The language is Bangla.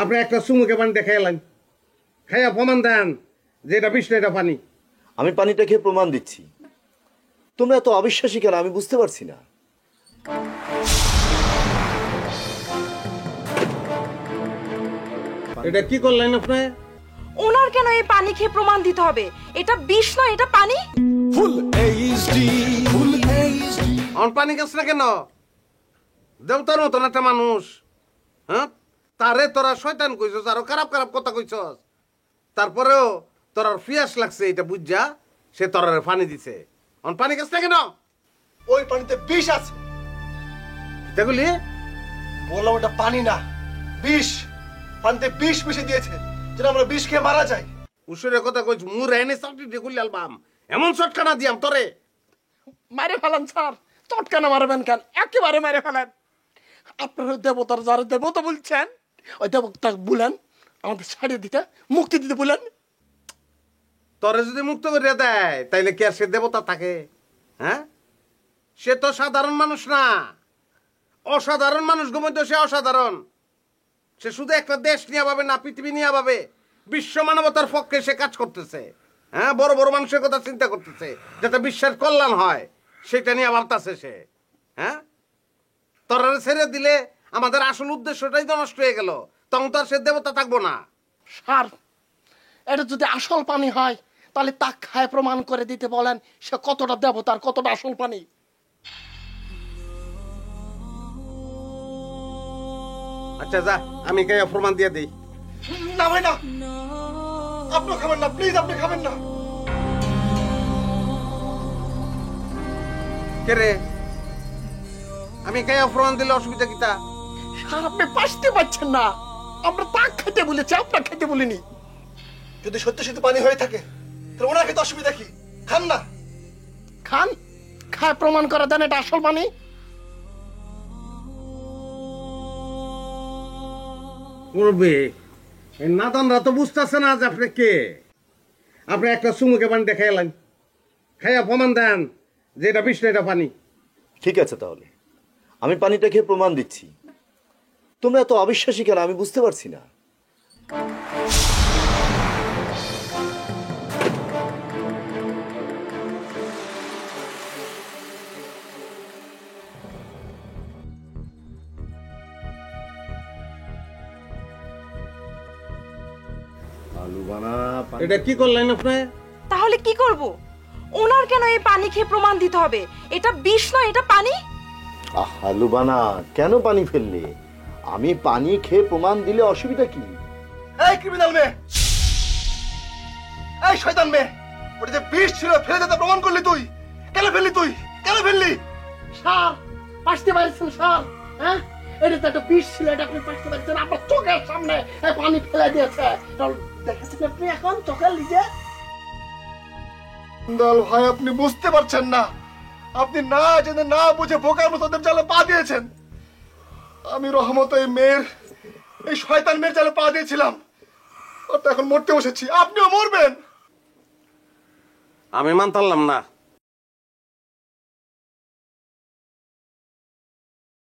আপনি একটা চুমুকে পানি দেখে এলেন, খাইয়া প্রমাণ দেন যে এটা বিষ না, এটা পানি। আমি পানিটা খেয়ে প্রমাণ দিচ্ছি। তোমরা এত অবিশ্বাসী কেন আমি বুঝতে পারছি না। এটা কি করলেন আপনি? ওনার কেন এই পানি খেয়ে প্রমাণ দিতে হবে এটা বিষ না, এটা পানি? Full HD, full HD. On পানি গাছ না কেন? দেবতার মতন একটা মানুষ, হ্যাঁ, তারে তোরা শয়তান কইছস, আরো খারাপ খারাপ কথা কইছস, তারপরেও তোর ফিয়াস লাগছে এটা বুঝা সে তোর পানি দিছে। অন পানি গাছ না কেন? ওই পানিতে বিষ আছে। দেখলি বললাম ওটা পানি না, বিষ। পানিতে বিষ মিশে দিয়েছে, যেটা আমরা বিষ খেয়ে মারা যাই। উসুরের কথা কইছ, মুরে এনে চাকরি দেখলি আলবাম এমন চটকানা দিয়াম তোরে। মারে ফেলেন স্যার, চটকানা মারবেন কেন? একেবারে মারে ফেলেন। আপনার ওই দেবতার যারা দেবতা বলছেন, ওই দেবতা বলেন আমাদের ছাড়িয়ে দিতে, মুক্তি দিতে বলেন। তোরে যদি মুক্ত করে দেয় তাইলে কি আর সে দেবতা থাকে? হ্যাঁ, সে তো সাধারণ মানুষ না, অসাধারণ মানুষ মধ্যে সে অসাধারণ। সে শুধু একটা দেশ নিয়ে ভাবে না, পৃথিবী নিয়ে ভাবে, বিশ্ব মানবতার পক্ষে সে কাজ করতেছে। হ্যাঁ, বড় বড় মানুষের কথা চিন্তা করতেছে যাতে বিশ্বের কল্যাণ হয়, সেটা নিয়ে ভাবতেছে সে। হ্যাঁ, তোরা ছেড়ে দিলে আমাদের আসল উদ্দেশ্যটাই তো নষ্ট হয়ে গেল, তখন তো আর সে দেবতা থাকবো না। স্যার, এটা যদি আসল পানি হয় তাহলে তা খায় প্রমাণ করে দিতে বলেন সে কতটা দেবতার, কতটা আসল পানি। আচ্ছা যা, আমি কে প্রমাণ দিয়ে দিই। না ভাই না, আপনি খাবেন না, প্লিজ আপনি খাবেন না। কে রে? আমি কে প্রমাণ দিলে অসুবিধা কিতা? স্যার, আপনি পাশতে পারছেন না, আমরা তা খেতে বলেছি, আপনার খেতে বলিনি। যদি সত্যি সত্যি পানি হয়ে থাকে তাহলে ওনার খেতে অসুবিধা কি? খান না। খান, খায় প্রমাণ করে দেন এটা আসল পানি। করবে এই নাদানরা তো বুঝতেছে না যে আপনি কে। আপনি একটা চুমুকে পানি দেখে এলেন, খাইয়া প্রমাণ দেন যে এটা বিষ না, এটা পানি। ঠিক আছে, তাহলে আমি পানিটা খেয়ে প্রমাণ দিচ্ছি। তোমরা এত অবিশ্বাসী কেন আমি বুঝতে পারছি না। এটা কি করলেন আপনি? তাহলে কি করব? ওনার কেন এই পানি খেয়ে প্রমাণ দিতে হবে এটা বিষ না, এটা পানি? আহা লুবানা, কেন পানি ফেললে? আমি পানি খেয়ে প্রমাণ দিলে অসুবিধা কি? এই ক্রিমিনাল মেয়ে, এই শয়তান মেয়ে, ওটা যে বিষ ছিল ফেলে দিতে প্রমাণ করলি তুই। কেন ফেললি তুই? কেন ফেললি? স্যার, পাশতে পারছেন স্যার? হ্যাঁ, এটা তো একটা বিষ ছিল, এটা আপনি পাশতে পারছেন, আপনার চোখের সামনে পানি ফেলে দিয়েছে। দেখেছেন আপনি এখন চোখের লিজে? দল ভাই, আপনি বুঝতে পারছেন না, আপনি না জেনে না বুঝে বোকার মতো ওদের জালে পা দিয়েছেন। আমি রহমত এই মেয়ের, এই শয়তান মেয়ের জালে পা দিয়েছিলাম, ওর তো এখন মরতে বসেছি। আপনিও মরবেন। আমি মানতাম না,